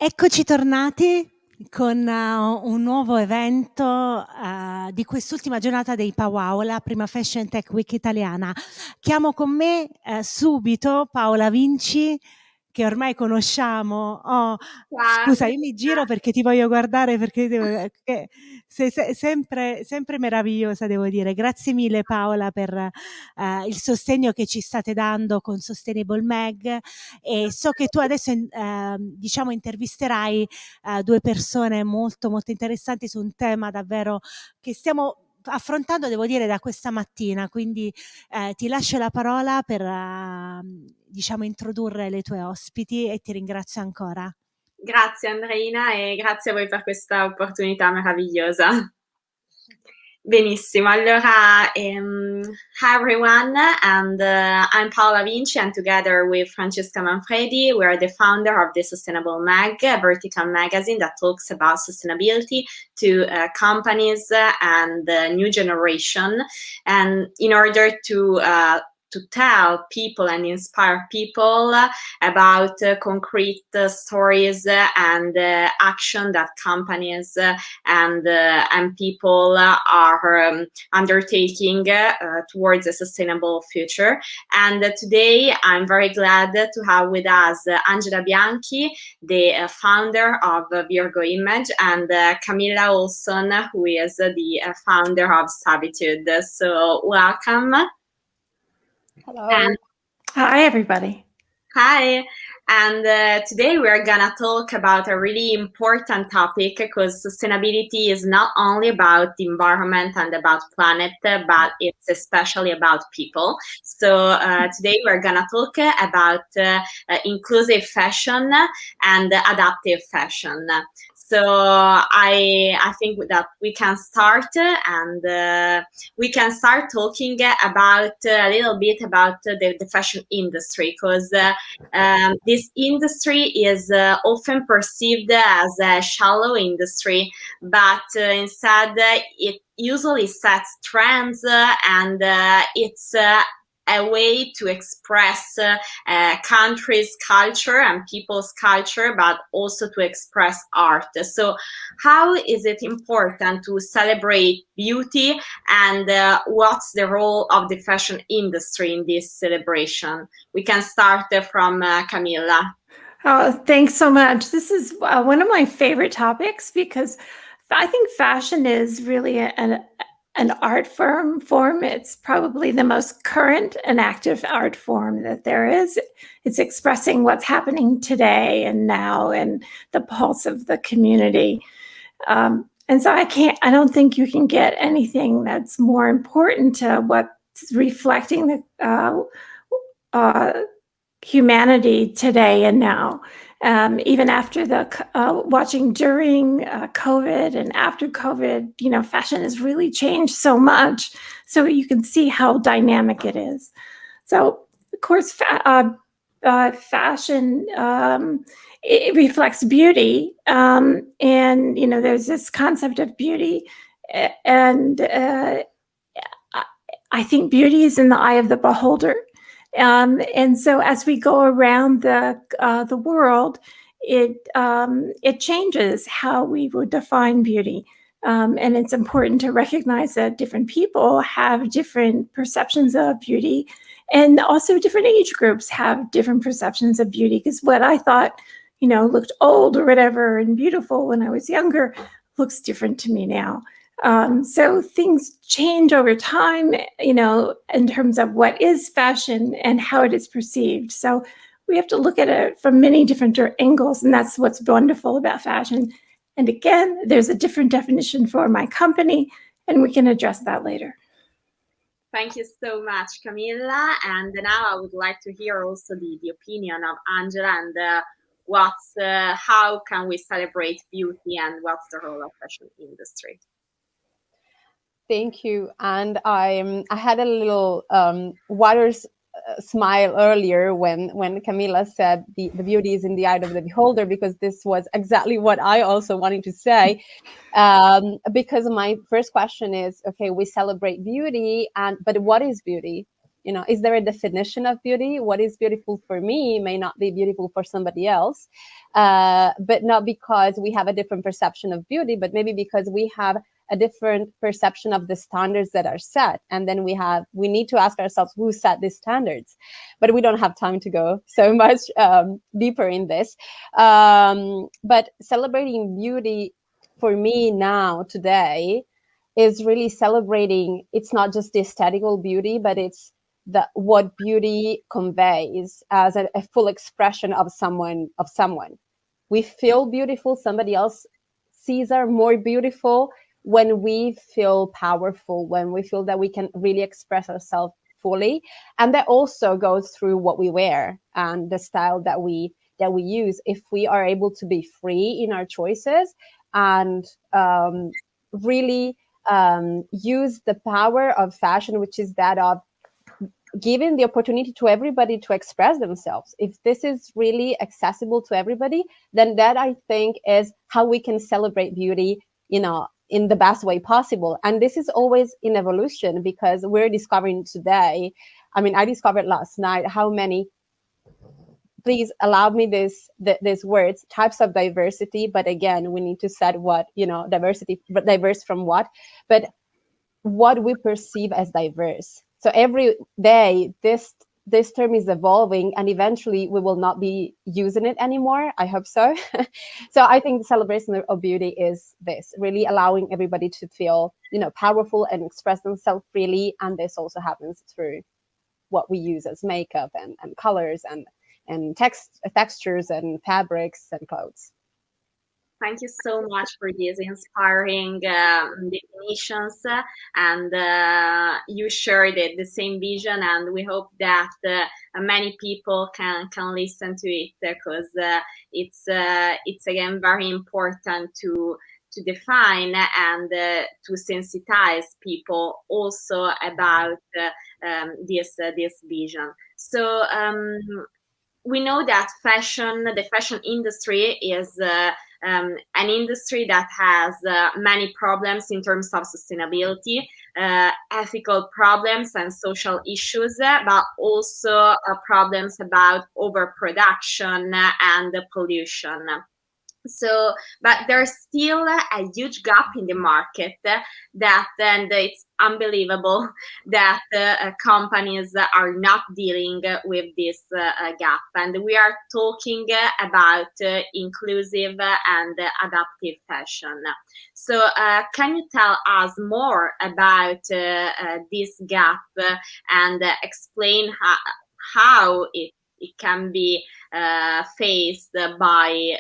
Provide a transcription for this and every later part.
Eccoci tornati con un nuovo evento di quest'ultima giornata dei Paola, prima Fashion Tech Week italiana. Chiamo con me subito Paola Vinci, che ormai conosciamo. Scusa, io mi giro perché ti voglio guardare, perché sei sempre meravigliosa, devo dire. Grazie mille Paola per il sostegno che ci state dando con Sustainable Mag, e so che tu adesso diciamo intervisterai due persone molto molto interessanti su un tema davvero che stiamo affrontando, devo dire, da questa mattina, quindi ti lascio la parola per diciamo introdurre le tue ospiti e ti ringrazio ancora. Grazie Andreina e grazie a voi per questa opportunità meravigliosa. Benissimo, allora, hi everyone, and I'm Paola Vinci, and together with Francesca Manfredi, we are the founder of the Sustainable Mag, a vertical magazine that talks about sustainability to companies and the new generation. And in order to tell people and inspire people about concrete stories and action that companies and people are undertaking towards a sustainable future. And today I'm very glad to have with us Angela Bianchi, the founder of Virgo Image, and Camilla Olson, who is the founder of Savitude. So welcome. Hello. And hi, everybody. Hi. And today we're gonna talk about a really important topic, because sustainability is not only about the environment and about planet, but it's especially about people. So today we're gonna talk about inclusive fashion and adaptive fashion. So I think that we can start, and we can start talking about a little bit about the fashion industry, because this industry is often perceived as a shallow industry, but instead it usually sets trends, and it's a way to express countries' culture and people's culture, but also to express art. So how is it important to celebrate beauty, and what's the role of the fashion industry in this celebration? We can start from Camilla. Oh, thanks so much. This is one of my favorite topics, because I think fashion is really an art form. It's probably the most current and active art form that there is. It's expressing what's happening today and now, and the pulse of the community. And so I don't think you can get anything that's more important to what's reflecting the humanity today and now. Even after watching during COVID and after COVID, fashion has really changed so much. So you can see how dynamic it is. So, of course, fashion, it reflects beauty. And, there's this concept of beauty. And I think beauty is in the eye of the beholder. And so as we go around the world, it changes how we would define beauty. And it's important to recognize that different people have different perceptions of beauty, and also different age groups have different perceptions of beauty, because what I thought, looked old or whatever and beautiful when I was younger looks different to me now. So things change over time, in terms of what is fashion and how it is perceived. So we have to look at it from many different angles, and that's what's wonderful about fashion. And again, there's a different definition for my company, and we can address that later. Thank you so much, Camilla. And now I would like to hear also the opinion of Angela, and how can we celebrate beauty, and what's the role of fashion industry? Thank you. And I had a little water's smile earlier when Camilla said the beauty is in the eye of the beholder, because this was exactly what I also wanted to say. Because my first question is, okay, we celebrate beauty, but what is beauty? is there a definition of beauty? What is beautiful for me may not be beautiful for somebody else, but not because we have a different perception of beauty, but maybe because we have a different perception of the standards that are set. And then we need to ask ourselves, who set these standards? But we don't have time to go so much deeper in this. But celebrating beauty for me now, today, is really celebrating, it's not just the aesthetical beauty, but it's what beauty conveys as a full expression of someone. We feel beautiful, somebody else sees us more beautiful when we feel powerful, when we feel that we can really express ourselves fully. And that also goes through what we wear and the style that we use. If we are able to be free in our choices and really use the power of fashion, which is that of giving the opportunity to everybody to express themselves. If this is really accessible to everybody, then that, I think, is how we can celebrate beauty, in the best way possible. And this is always in evolution, because we're discovering today, I discovered last night how many, please allow me these words, types of diversity. But again, we need to set what, diversity, but diverse from what? But what we perceive as diverse. So every day, this term is evolving, and eventually we will not be using it anymore. I hope so. So I think the celebration of beauty is this, really allowing everybody to feel, powerful and express themselves freely. And this also happens through what we use as makeup and colors and textures and fabrics and clothes. Thank you so much for these inspiring definitions, and you shared the same vision, and we hope that many people can listen to it, because it's again very important to define and to sensitize people also about this vision. So we know that the fashion industry is an industry that has many problems in terms of sustainability, ethical problems and social issues, but also problems about overproduction and pollution. So, but there's still a huge gap in the market and it's unbelievable that companies are not dealing with this gap. And we are talking about inclusive and adaptive fashion. So can you tell us more about this gap and explain how it can be faced by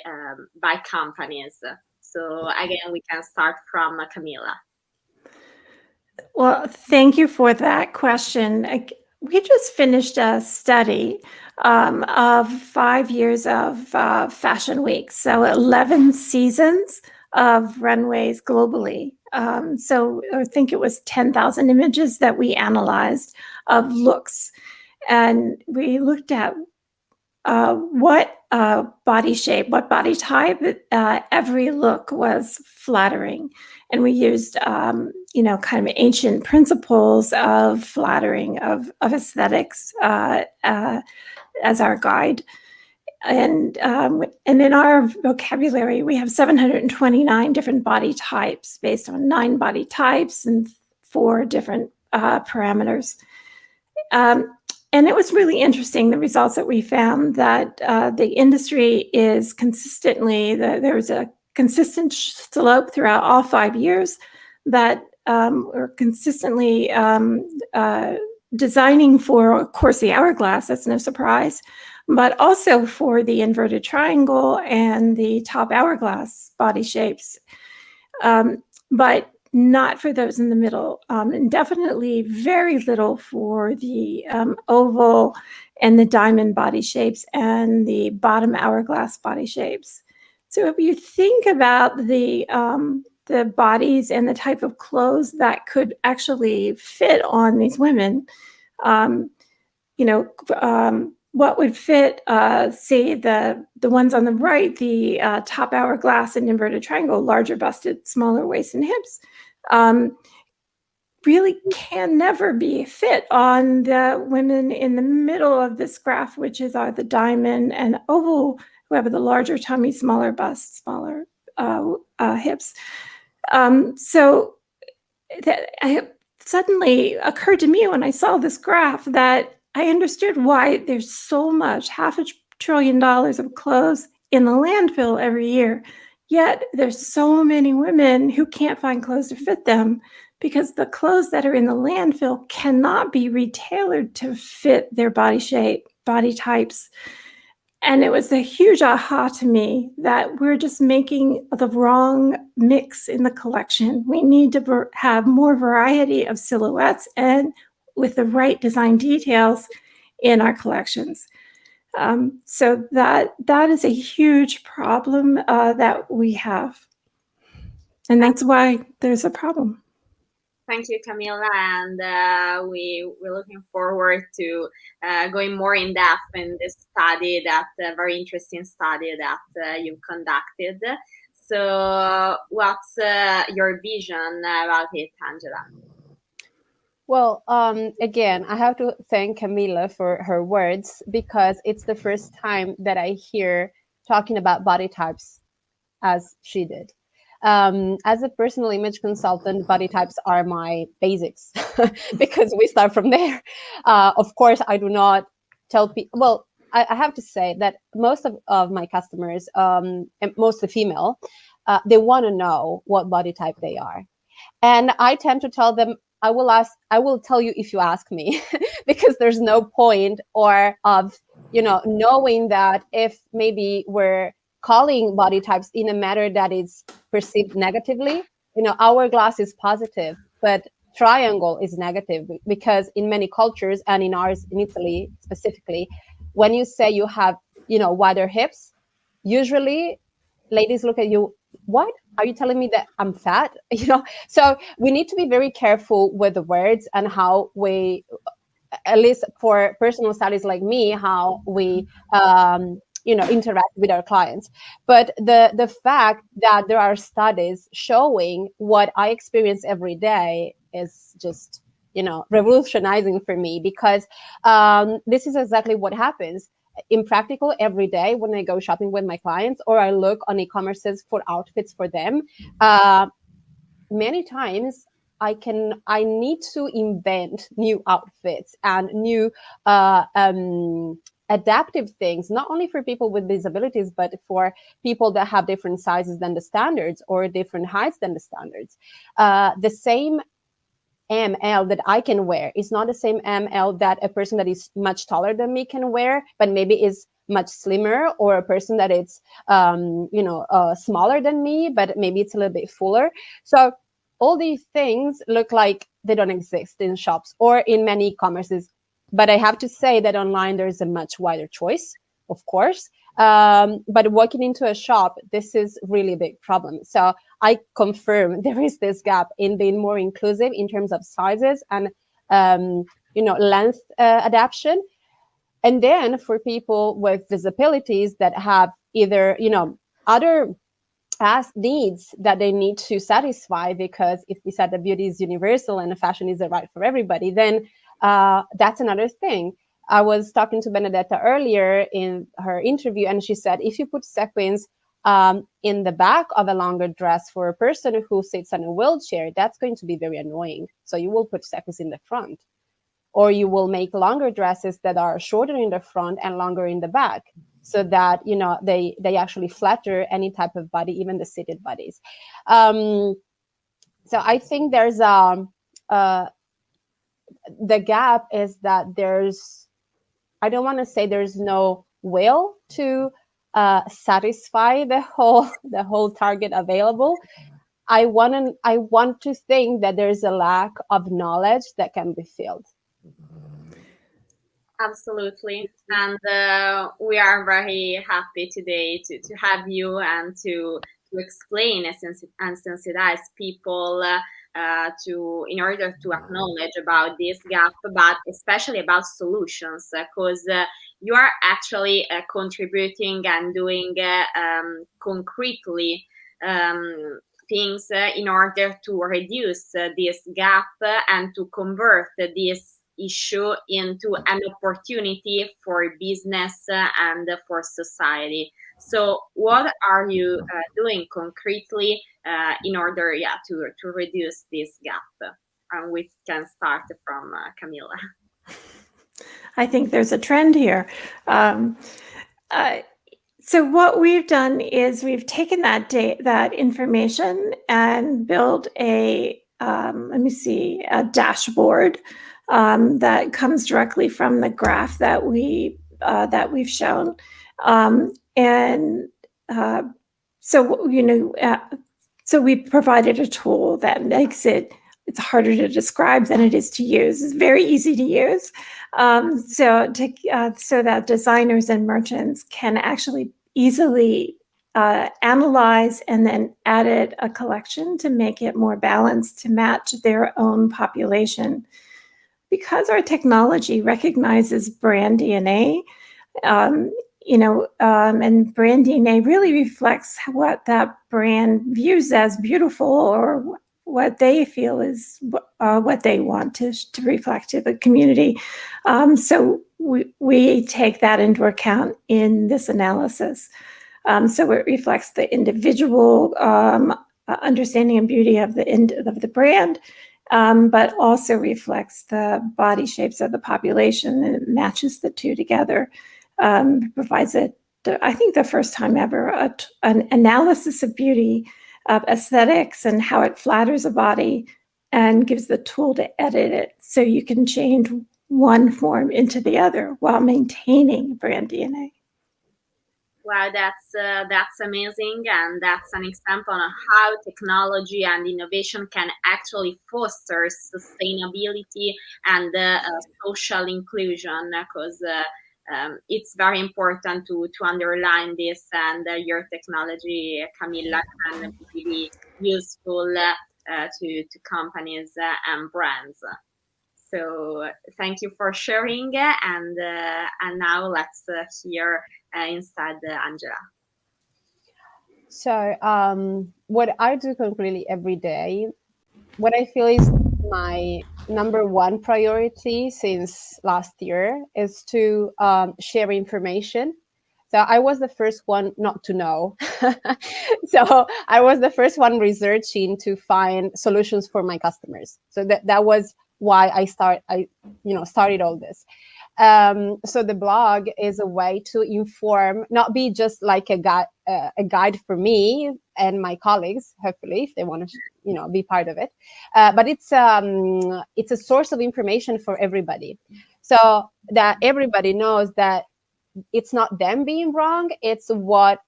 companies? So again, we can start from Camilla. Well, thank you for that question. We just finished a study of 5 years of Fashion Week, so 11 seasons of runways globally. So I think it was 10,000 images that we analyzed of looks. And we looked at what body shape, what body type, every look was flattering. And we used, kind of ancient principles of flattering, of aesthetics as our guide. And in our vocabulary, we have 729 different body types based on 9 body types and 4 different parameters. And it was really interesting, the results that we found, that the industry is consistently, there's a consistent slope throughout all 5 years, that we're consistently designing for, of course, the hourglass, that's no surprise, but also for the inverted triangle and the top hourglass body shapes, but not for those in the middle, and definitely very little for the oval and the diamond body shapes and the bottom hourglass body shapes. So if you think about the bodies and the type of clothes that could actually fit on these women, what would fit, say the ones on the right, the top hourglass and inverted triangle, larger busted, smaller waist and hips, really can never be fit on the women in the middle of this graph, which are the diamond and oval, who have the larger tummy, smaller bust, smaller hips. So it suddenly occurred to me when I saw this graph that I understood why there's so much, $500 billion of clothes in the landfill every year. Yet there's so many women who can't find clothes to fit them because the clothes that are in the landfill cannot be retailored to fit their body shape, body types. And it was a huge aha to me that we're just making the wrong mix in the collection. We need to have more variety of silhouettes and with the right design details in our collections. So that is a huge problem that we have. And that's why there's a problem. Thank you, Camilla, and we're looking forward to going more in depth in this study, that very interesting study that you've conducted. So, what's your vision about it, Angela? Well, again, I have to thank Camilla for her words, because it's the first time that I hear talking about body types as she did. As a personal image consultant, body types are my basics because we start from there. Of course, I do not tell people, well, I have to say that most of my customers, and mostly female, they want to know what body type they are. And I tend to tell them, I will tell you if you ask me, because there's no point or of, knowing that if maybe we're calling body types in a manner that is perceived negatively. Hourglass is positive, but triangle is negative, because in many cultures, and in ours, in Italy specifically, when you say you have, wider hips, usually ladies look at you, what? Are you telling me that I'm fat? So we need to be very careful with the words and how we, at least for personal studies like me, how we interact with our clients. But the fact that there are studies showing what I experience every day is just revolutionizing for me, because this is exactly what happens in practical every day when I go shopping with my clients, or I look on e-commerces for outfits for them. Many times I need to invent new outfits and new adaptive things, not only for people with disabilities, but for people that have different sizes than the standards, or different heights than the standards. The same ML that I can wear is not the same ML that a person that is much taller than me can wear, but maybe is much slimmer, or a person that is smaller than me, but maybe it's a little bit fuller. So all these things look like they don't exist in shops or in many e-commerces. But I have to say that online there's a much wider choice, of course. But walking into a shop, this is really a big problem. So I confirm there is this gap in being more inclusive in terms of sizes and length adaptation. And then for people with disabilities that have either other needs that they need to satisfy, because if we said that beauty is universal and the fashion is right for everybody, then that's another thing. I was talking to Benedetta earlier in her interview, and she said if you put sequins in the back of a longer dress for a person who sits in a wheelchair, that's going to be very annoying. So you will put sequins in the front, or you will make longer dresses that are shorter in the front and longer in the back, so that they actually flatter any type of body, even the seated bodies. So I think there's the gap is that I don't want to say there's no will to satisfy the whole target available. I want to think that there's a lack of knowledge that can be filled. Absolutely. And we are very happy today to have you and to explain and sensitize people in order to acknowledge about this gap, but especially about solutions, because you are actually contributing and doing concretely things in order to reduce this gap and to convert this issue into an opportunity for business and for society. So what are you doing concretely in order to reduce this gap? And we can start from Camilla. I think there's a trend here. So what we've done is we've taken that information and built a dashboard that comes directly from the graph that we've shown, so we provided a tool that makes it's harder to describe than it is to use. It's very easy to use, so that designers and merchants can actually easily analyze and then edit a collection to make it more balanced to match their own population. Because our technology recognizes brand DNA, and brand DNA really reflects what that brand views as beautiful, or what they feel is what they want to reflect to the community. So we take that into account in this analysis. So it reflects the individual understanding and beauty of the brand, but also reflects the body shapes of the population, and it matches the two together. Provides I think the first time ever, an analysis of beauty, of aesthetics, and how it flatters a body, and gives the tool to edit it so you can change one form into the other while maintaining brand DNA. Wow, that's amazing, and that's an example of how technology and innovation can actually foster sustainability and social inclusion, because it's very important to underline this, and your technology, Camilla, can be really useful to companies and brands. So thank you for sharing, and now let's hear instead Angela. So what I do completely every day, what I feel is my number one priority since last year, is to share information. So I was the first one not to know. So I was the first one researching to find solutions for my customers. So that was why I started all this. So the blog is a way to inform, not be just like a guide for me and my colleagues, hopefully, if they want to, be part of it. But it's a source of information for everybody, so that everybody knows that it's not them being wrong. It's what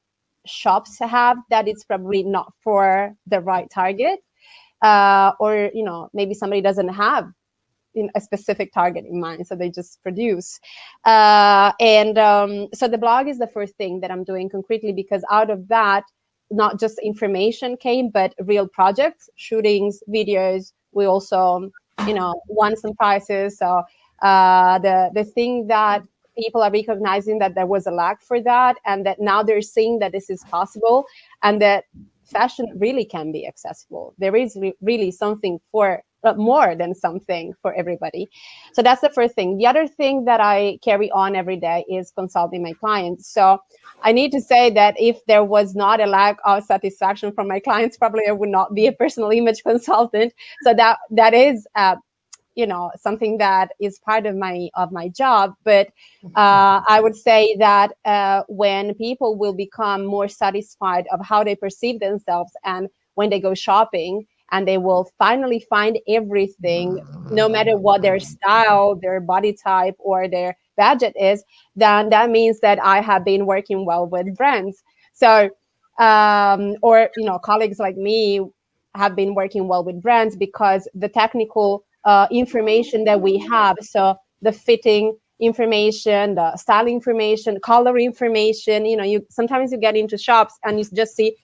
shops have, that it's probably not for the right target, or maybe somebody doesn't have a specific target in mind, so they just produce. So the blog is the first thing that I'm doing concretely, because out of that, not just information came, but real projects, shootings, videos. We also, won some prizes. So the thing that people are recognizing, that there was a lack for that, and that now they're seeing that this is possible, and that fashion really can be accessible. There is really something for more than something for everybody. So that's the first thing. The other thing that I carry on every day is consulting my clients. So I need to say that if there was not a lack of satisfaction from my clients, probably I would not be a personal image consultant. So that is something that is part of my job. But I would say that when people will become more satisfied of how they perceive themselves, and when they go shopping, and they will finally find everything, no matter what their style, their body type, or their budget is, then that means that I have been working well with brands. So, or colleagues like me have been working well with brands, because the technical information that we have, so the fitting information, the style information, color information, sometimes you get into shops and you just see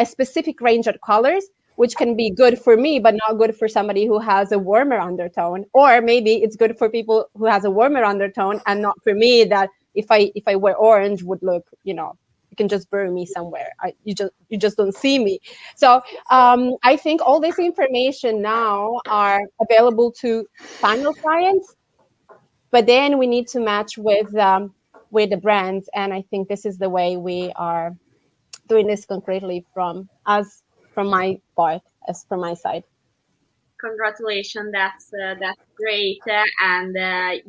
a specific range of colors, which can be good for me, but not good for somebody who has a warmer undertone. Or maybe it's good for people who has a warmer undertone and not for me, that if I wear orange would look, can just bury me somewhere. You just don't see me. So I think all this information now are available to final clients, but then we need to match with the brands, and I think this is the way we are doing this concretely from my part, as from my side. Congratulations, that's great, and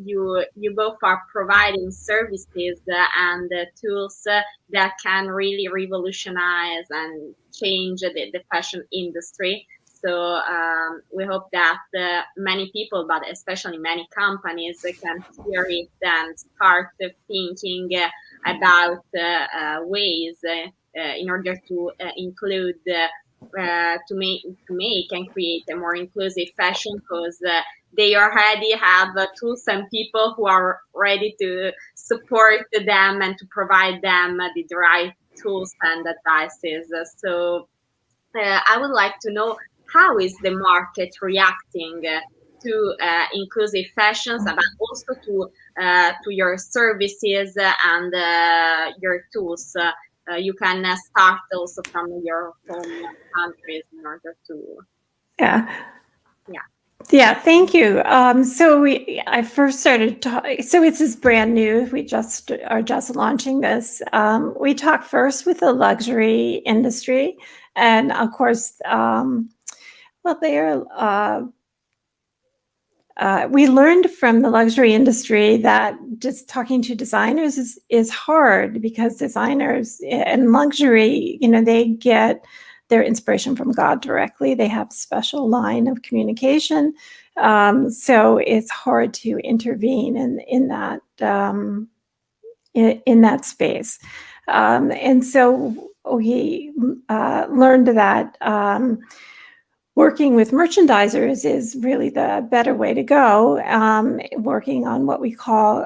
you both are providing services and tools that can really revolutionize and change the fashion industry. So we hope that many people, but especially many companies, can hear it and start thinking about ways in order to include. To make and create a more inclusive fashion, because they already have tools and people who are ready to support them and to provide them the right tools and advices. So I would like to know, how is the market reacting to inclusive fashions, but also to your services and your tools? You can start also from your home countries in order to. Yeah, thank you. So I first started so this is brand new. We are just launching this. We talked first with the luxury industry, and of course, we learned from the luxury industry that just talking to designers is hard, because designers in luxury, they get their inspiration from God directly. They have a special line of communication. So it's hard to intervene in that space. And so we learned that working with merchandisers is really the better way to go, working on what we call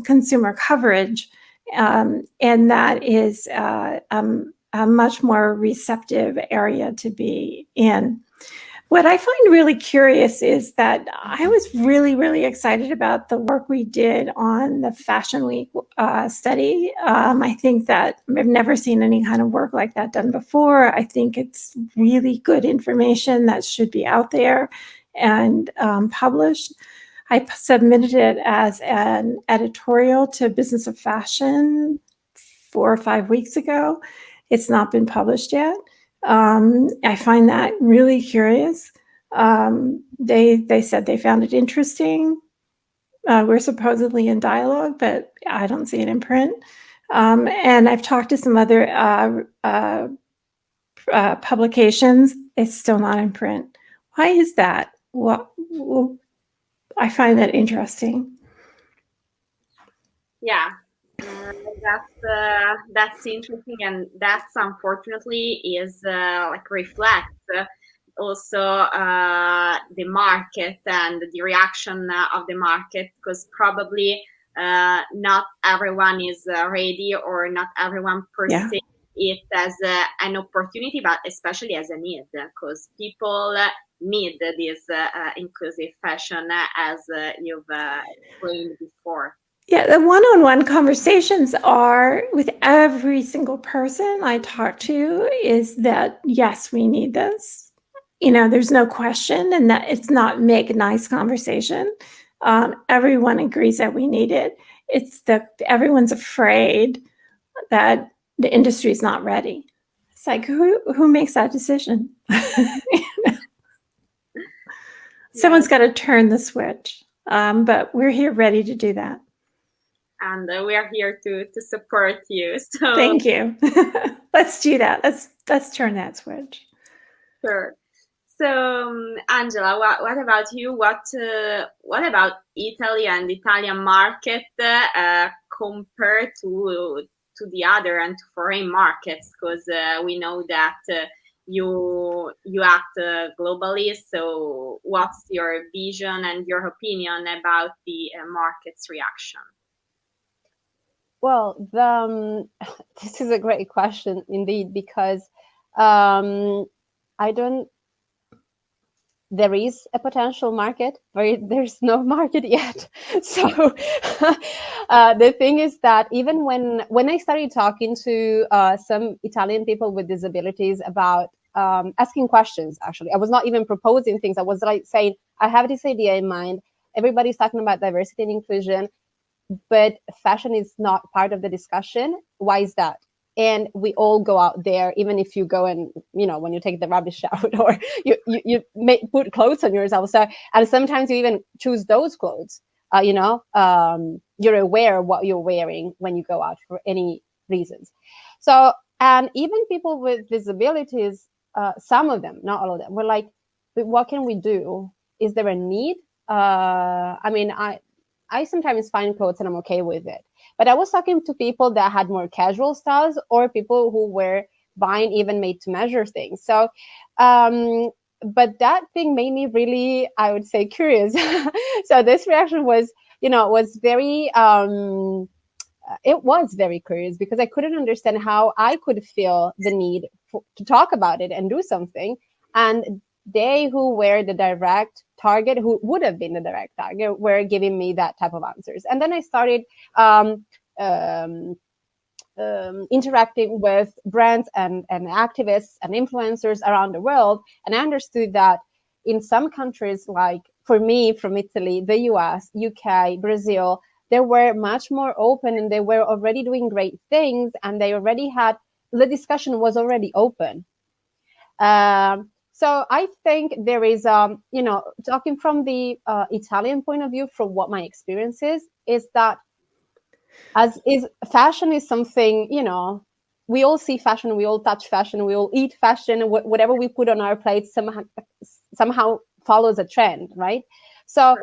consumer coverage. And that is a much more receptive area to be in. What I find really curious is that I was really, really excited about the work we did on the Fashion Week study. I think that I've never seen any kind of work like that done before. I think it's really good information that should be out there and published. I submitted it as an editorial to Business of Fashion 4 or 5 weeks ago. It's not been published yet. I find that really curious. They said they found it interesting. We're supposedly in dialogue, but I don't see it in print. And I've talked to some other publications. It's still not in print. Why is that? I find that interesting. Yeah. That's interesting, and that's unfortunately is reflects also the market and the reaction of the market, because probably not everyone is ready, or not everyone perceives it as an opportunity, but especially as a need, because people need this inclusive fashion, as you've explained before. Yeah, the one-on-one conversations are with every single person I talk to is that, yes, we need this. There's no question, and that it's not make a nice conversation. Everyone agrees that we need it. It's everyone's afraid that the industry is not ready. It's like, who makes that decision? Someone's got to turn the switch, but we're here ready to do that. And we are here to support you. So thank you. Let's do that. Let's turn that switch. Sure. So Angela, what about you? What about Italy and Italian market compared to the other and to foreign markets? Because we know that you act globally. So what's your vision and your opinion about the market's reaction? Well, this is a great question indeed, because there is a potential market, but there's no market yet. So The thing is that even when I started talking to some Italian people with disabilities about asking questions, actually, I was not even proposing things. I was like saying, I have this idea in mind. Everybody's talking about diversity and inclusion, but fashion is not part of the discussion. Why is that? And we all go out there, even if you go and, when you take the rubbish out, or you put clothes on yourself. So, and sometimes you even choose those clothes. You're aware of what you're wearing when you go out for any reasons. So, and even people with disabilities, some of them, not all of them, were like, but what can we do? Is there a need? I sometimes find clothes and I'm okay with it. But I was talking to people that had more casual styles, or people who were buying even made to measure things. So, but that thing made me really, I would say, curious. So this reaction was, very, it was very curious, because I couldn't understand how I could feel the need to talk about it and do something. And they who were the direct target, who would have been the direct target, were giving me that type of answers. And then I started interacting with brands and activists and influencers around the world. And I understood that in some countries, like for me, from Italy, the US, UK, Brazil, they were much more open, and they were already doing great things, and they already had, the discussion was already open. So I think there is, talking from the Italian point of view, from what my experience is that fashion is something, we all see fashion, we all touch fashion, we all eat fashion, whatever we put on our plates somehow follows a trend, right? So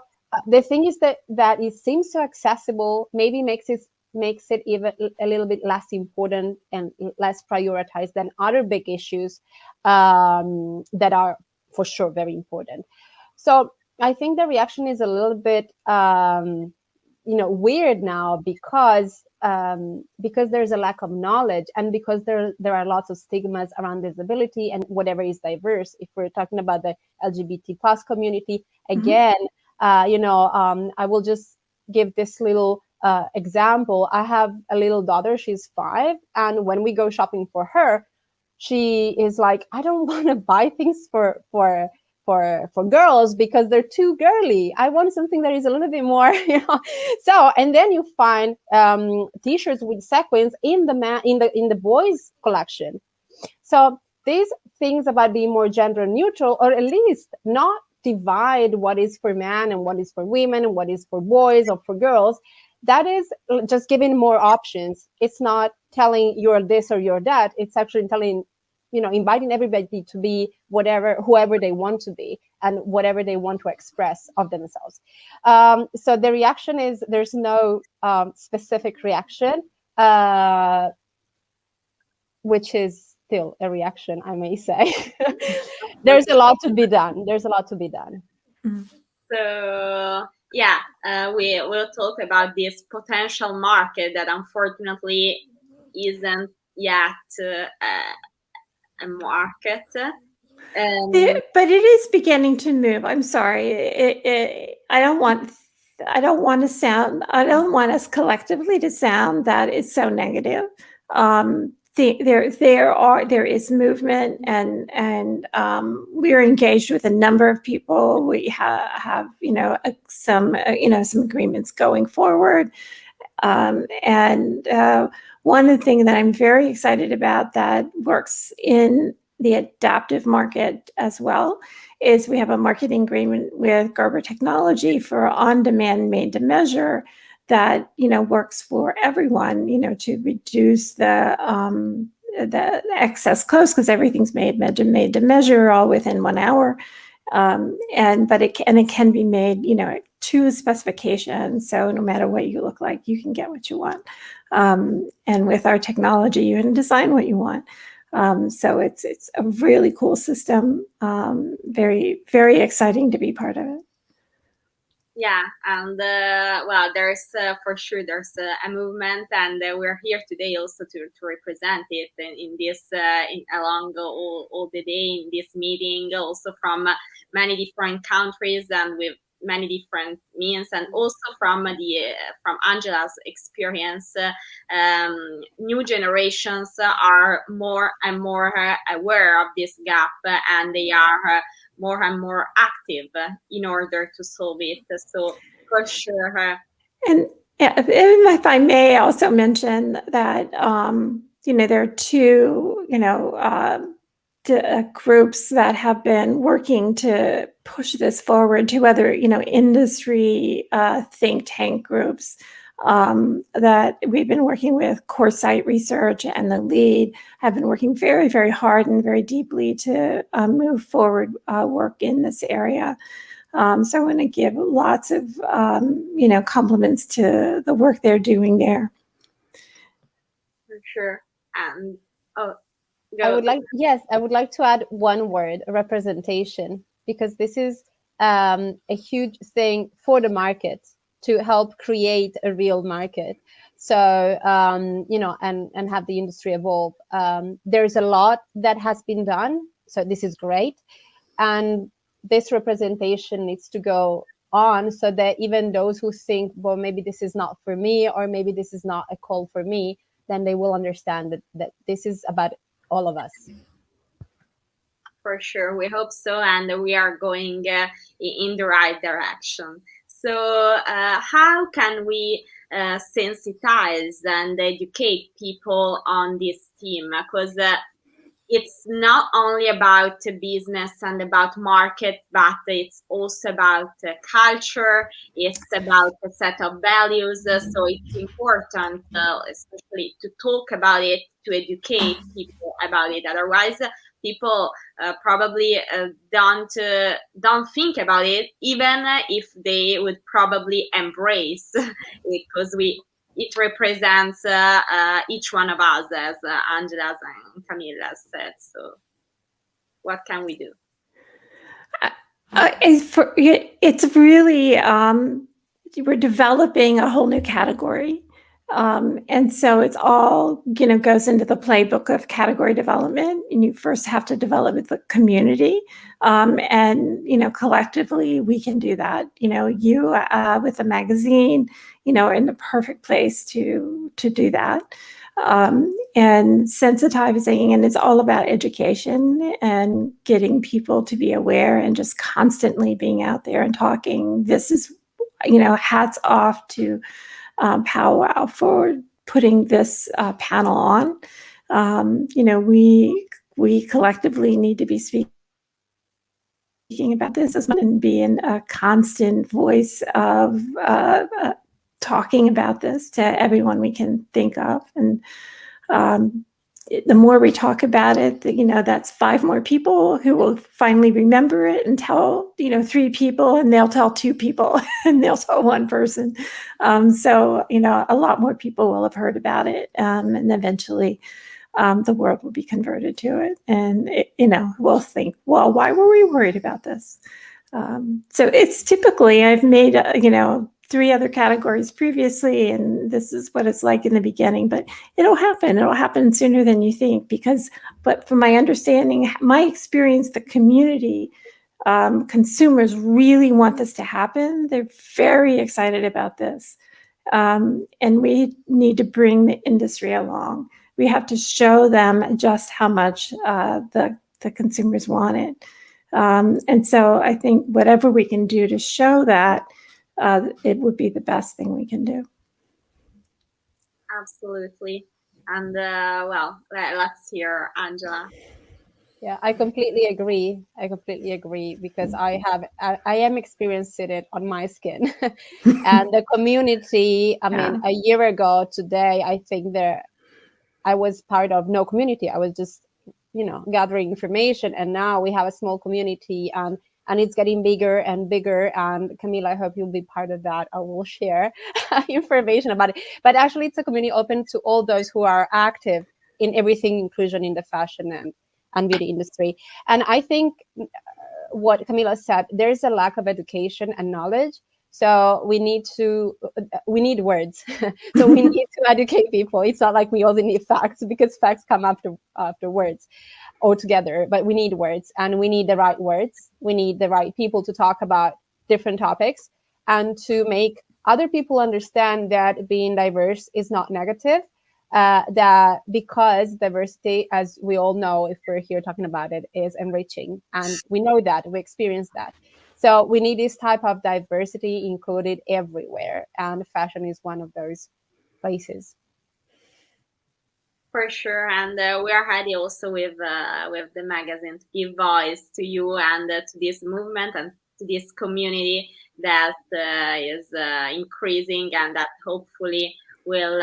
the thing is that it seems so accessible, maybe makes it even a little bit less important and less prioritized than other big issues that are for sure very important. So I think the reaction is a little bit weird now, because there's a lack of knowledge, and because there are lots of stigmas around disability and whatever is diverse. If we're talking about the LGBT plus community, again, I will just give this little example. I have a little daughter, she's 5, and when we go shopping for her, she is like, I don't want to buy things for girls because they're too girly. I want something that is a little bit more, So, and then you find t-shirts with sequins in the boys collection. So these things about being more gender neutral, or at least not divide what is for men and what is for women and what is for boys or for girls, that is just giving more options. It's not telling you're this or you're that. It's actually telling, inviting everybody to be whoever they want to be, and whatever they want to express of themselves. So the reaction is, there's no specific reaction, which is still a reaction, I may say. There's a lot to be done. So yeah, we will talk about this potential market that unfortunately isn't yet a market. But it is beginning to move. I'm sorry. I don't want us collectively to sound that it's so negative. There is movement, and we're engaged with a number of people. We have some agreements going forward, and one of the things that I'm very excited about that works in the adaptive market as well is we have a marketing agreement with Gerber Technology for on-demand made-to-measure that works for everyone, to reduce the excess clothes, because everything's made to measure, all within 1 hour, but it can be made to specification. So no matter what you look like, you can get what you want, and with our technology, you can design what you want. So it's a really cool system. Very, very exciting to be part of it. Yeah, and well, there's for sure there's a movement, and we're here today also to represent it in this along all the day in this meeting, also from many different countries, and with many different means, and also from Angela's experience, new generations are more and more aware of this gap, and they are more and more active in order to solve it. So for sure. And if I may also mention that, there are two, groups that have been working to push this forward, two other, industry think tank groups that we've been working with. Coresight Research and the LEAD have been working very, very hard and very deeply to move forward work in this area. So I want to give lots of, compliments to the work they're doing there. For sure. And I would like to add one word: representation, because this is a huge thing for the market to help create a real market. So, and have the industry evolve. There's a lot that has been done. So this is great. And this representation needs to go on, so that even those who think, well, maybe this is not for me, or maybe this is not a call for me, then they will understand that this is about all of us. For sure, we hope so, and we are going in the right direction. So how can we sensitize and educate people on this theme? Because it's not only about business and about market, but it's also about culture. It's about a set of values. So it's important, especially to talk about it, to educate people about it. Otherwise, people probably don't think about it, even if they would probably embrace it, because it represents each one of us, as Angela and Camilla said. So what can we do? It's really, we're developing a whole new category. And so it's all, goes into the playbook of category development. And you first have to develop the community. And, collectively we can do that. You with a magazine, are in the perfect place to do that. And sensitizing, and it's all about education and getting people to be aware, and just constantly being out there and talking. This is, hats off to Powwow for putting this panel on. We collectively need to be speaking about this as much, and being a constant voice of talking about this to everyone we can think of. And the more we talk about it, that's 5 more people who will finally remember it and tell, 3 people, and they'll tell 2 people, and they'll tell 1 person. So, a lot more people will have heard about it. And eventually the world will be converted to it. And, we'll think, well, why were we worried about this? So it's typically, I've made, 3 other categories previously, and this is what it's like in the beginning, but it'll happen sooner than you think, but from my understanding, my experience, the community, consumers really want this to happen. They're very excited about this. And we need to bring the industry along. We have to show them just how much the consumers want it. And so I think whatever we can do to show that, it would be the best thing we can do. Absolutely. And well, let's hear Angela. Yeah, I completely agree. Because I am experiencing it on my skin. And the community, I mean, a year ago today, I think I was part of no community. I was just, gathering information, and now we have a small community, and it's getting bigger and bigger. And Camilla, I hope you'll be part of that. I will share information about it. But actually, it's a community open to all those who are active in everything inclusion in the fashion and beauty industry. And I think what Camilla said, there's a lack of education and knowledge. So we need words. So we need to educate people. It's not like we only need facts, because facts come after words altogether. But we need words, and we need the right words. We need the right people to talk about different topics, and to make other people understand that being diverse is not negative. That because diversity, as we all know, if we're here talking about it, is enriching, and we know that, we experience that. So we need this type of diversity included everywhere, and fashion is one of those places. For sure, and we are ready also with the magazine to give voice to you and to this movement and to this community that is increasing, and that hopefully will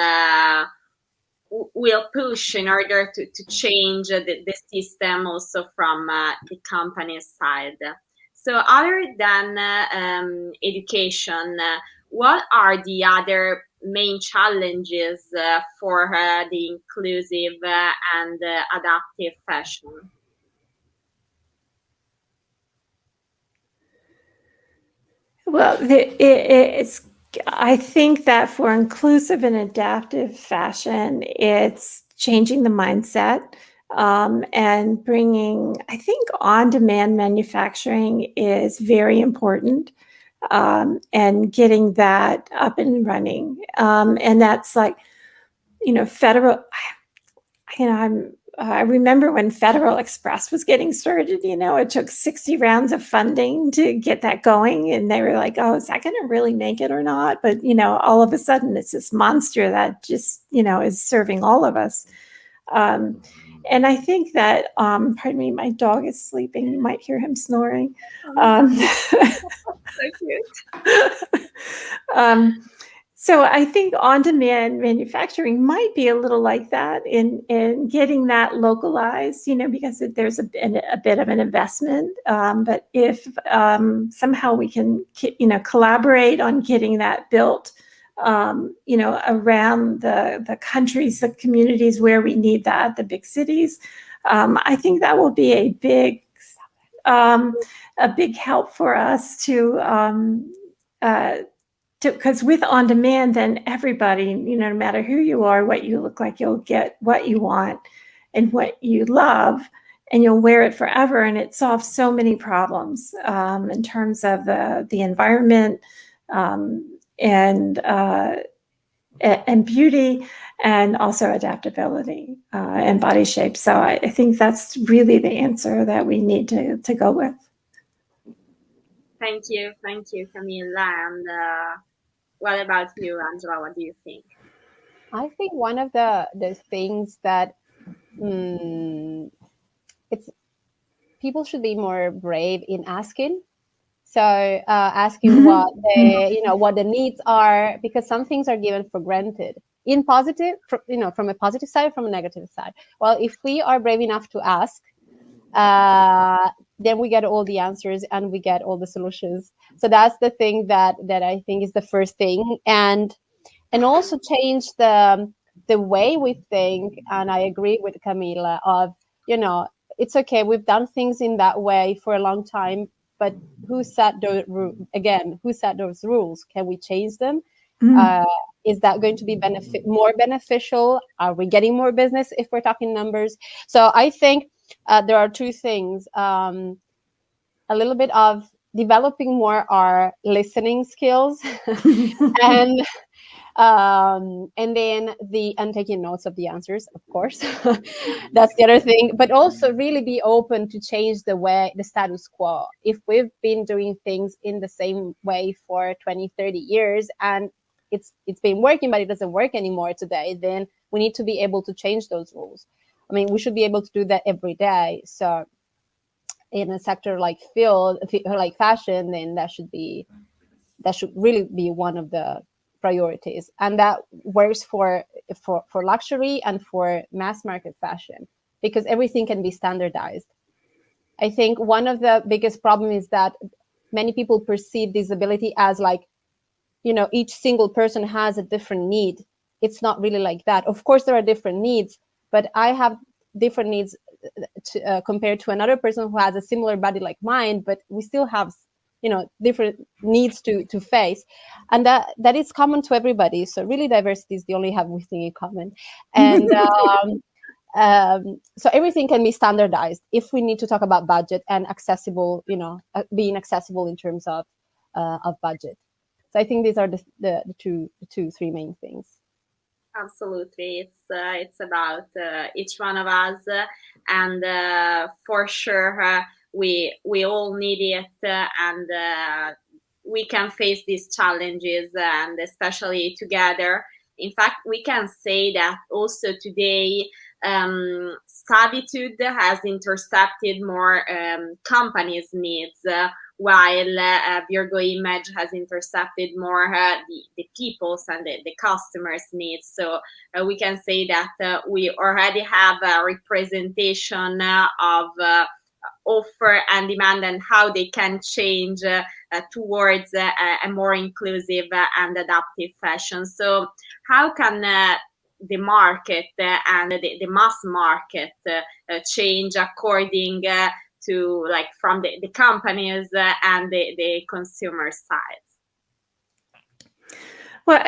push in order to change the system also from the company's side. So, other than education, what are the other main challenges for the inclusive and adaptive fashion? Well, it's. I think that for inclusive and adaptive fashion, it's changing the mindset and bringing. I think on-demand manufacturing is very important, and getting that up and running. And that's like, federal. I remember when Federal Express was getting started, it took 60 rounds of funding to get that going. And they were like, oh, is that going to really make it or not? But, all of a sudden it's this monster that just, is serving all of us. And I think that, pardon me, my dog is sleeping. You might hear him snoring. So cute. So I think on-demand manufacturing might be a little like that in getting that localized, because there's a bit of an investment. But if somehow we can, collaborate on getting that built, around the countries, the communities where we need that, the big cities, I think that will be a big help for us to. Because with on demand, then everybody, no matter who you are, what you look like, you'll get what you want and what you love, and you'll wear it forever. And it solves so many problems in terms of the environment and beauty, and also adaptability and body shape. So I think that's really the answer that we need to go with. Thank you, Camilla. And what about you, Angela? What do you think? I think one of the things that it's people should be more brave in asking. So asking what what the needs are, because some things are given for granted in positive, from a positive side, from a negative side. Well, if we are brave enough to ask, then we get all the answers and we get all the solutions. So that's the thing that I think is the first thing, and also change the way we think. And I agree with Camilla of, it's okay, we've done things in that way for a long time, but who set those rules? Can we change them? Is that going to be more beneficial? Are we getting more business if we're talking numbers? So I think there are two things. A little bit of developing more our listening skills and then taking notes of the answers, of course. That's the other thing. But also really be open to change the status quo. If we've been doing things in the same way for 20, 30 years and it's been working, but it doesn't work anymore today, then we need to be able to change those rules. I mean, we should be able to do that every day. So in a sector like fashion, then that should really be one of the priorities, and that works for luxury and for mass market fashion, because everything can be standardized. I think one of the biggest problems is that many people perceive disability as like, each single person has a different need. It's not really like that. Of course, there are different needs, but I have different needs compared to another person who has a similar body like mine, but we still have different needs to face, and that is common to everybody. So really, diversity is the only thing in common, and so everything can be standardized if we need to talk about budget and accessible, being accessible in terms of of budget. So I think these are the three main things. Absolutely, it's about each one of us, and for sure we all need it, and we can face these challenges, and especially together. In fact, we can say that also today, Savitude has intercepted more companies' needs, while Virgo Image has intercepted more the people's and the customers' needs. So we can say that we already have a representation of offer and demand, and how they can change towards a more inclusive and adaptive fashion. So how can the market and the mass market change according to, like, from the companies and the consumer side? Well,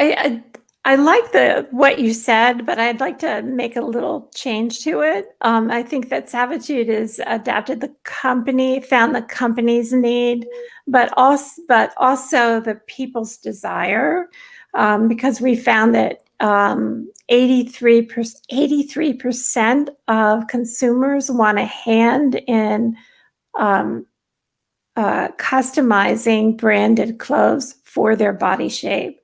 I like what you said, but I'd like to make a little change to it. I think that Savitude has adapted the company, found the company's need, but also the people's desire, because we found that 83% of consumers want a hand in customizing branded clothes for their body shape.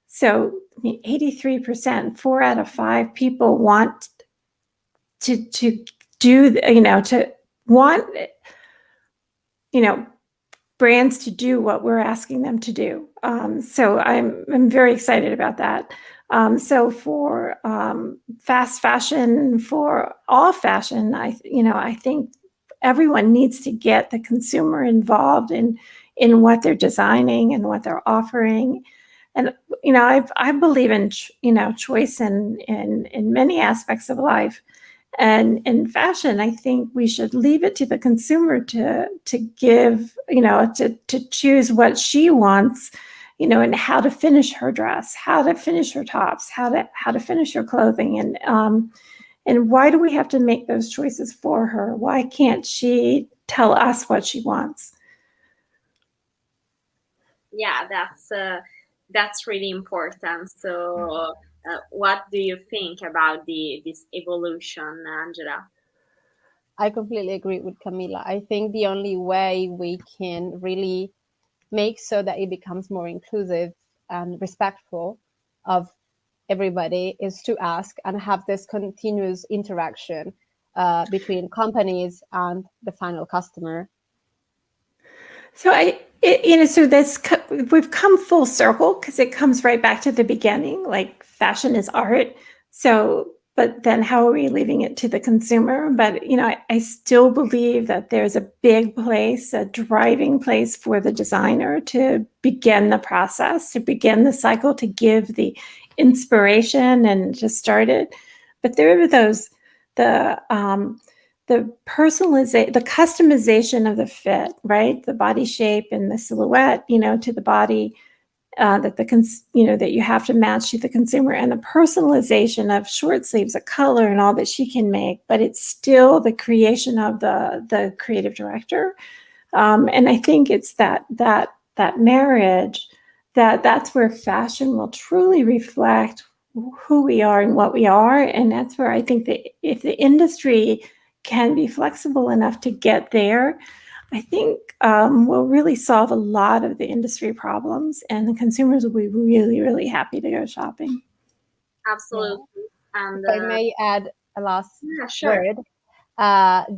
So 83%, 4 out of 5 people want to do, to want, brands to do what we're asking them to do. So I'm very excited about that. So for fast fashion, for all fashion, I think everyone needs to get the consumer involved in what they're designing and what they're offering. And I believe in choice in many aspects of life, and in fashion, I think we should leave it to the consumer to give, to choose what she wants, and how to finish her dress, how to finish her tops, how to finish her clothing, and why do we have to make those choices for her? Why can't she tell us what she wants? Yeah, that's really important. So what do you think about this evolution, Angela? I completely agree with Camilla. I think the only way we can really make so that it becomes more inclusive and respectful of everybody is to ask and have this continuous interaction between companies and the final customer. So we've come full circle, because it comes right back to the beginning, like fashion is art. So, but then how are we leaving it to the consumer? But, I still believe that there's a big place, a driving place for the designer to begin the process, to begin the cycle, to give the inspiration and to start it. But there are the personalization, the customization of the fit, right? The body shape and the silhouette, to the body, that you have to match to the consumer, and the personalization of short sleeves, a color and all that she can make, but it's still the creation of the creative director. And I think it's that marriage, that's where fashion will truly reflect who we are and what we are. And that's where I think that if the industry can be flexible enough to get there, I think we'll really solve a lot of the industry problems, and the consumers will be really, really happy to go shopping. Absolutely. Yeah. And if I may add a last word,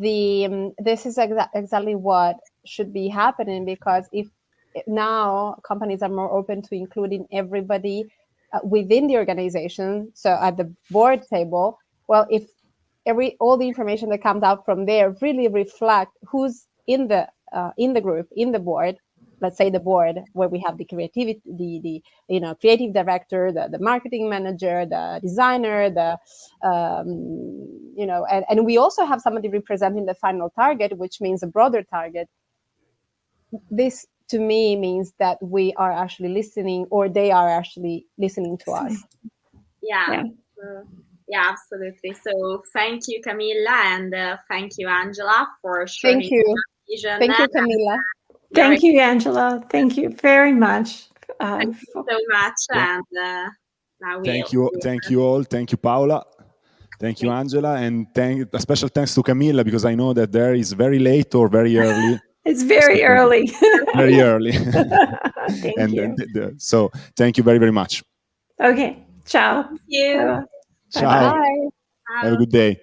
this is exactly what should be happening, because if now companies are more open to including everybody within the organization, so at the board table, well, if all the information that comes out from there really reflect who's in the group, in the board, let's say the board where we have the creativity, the creative director, the marketing manager, the designer, and we also have somebody representing the final target, which means a broader target. This to me means that we are actually listening, or they are actually listening to us. Yeah. Yeah, absolutely. So thank you, Camilla, and thank you, Angela, for sharing your vision. Thank you, Camilla. Thank you, Angela. Thank you very much. Thank you so much. Yeah. And now Thank you all. Thank you, Paola. Thank you, Angela, and a special thanks to Camilla, because I know that there is very late or very early. It's very early. Very early. Thank And you. so thank you very, very much. Okay. Ciao. Thank you. Ciao. Bye. Have a good day.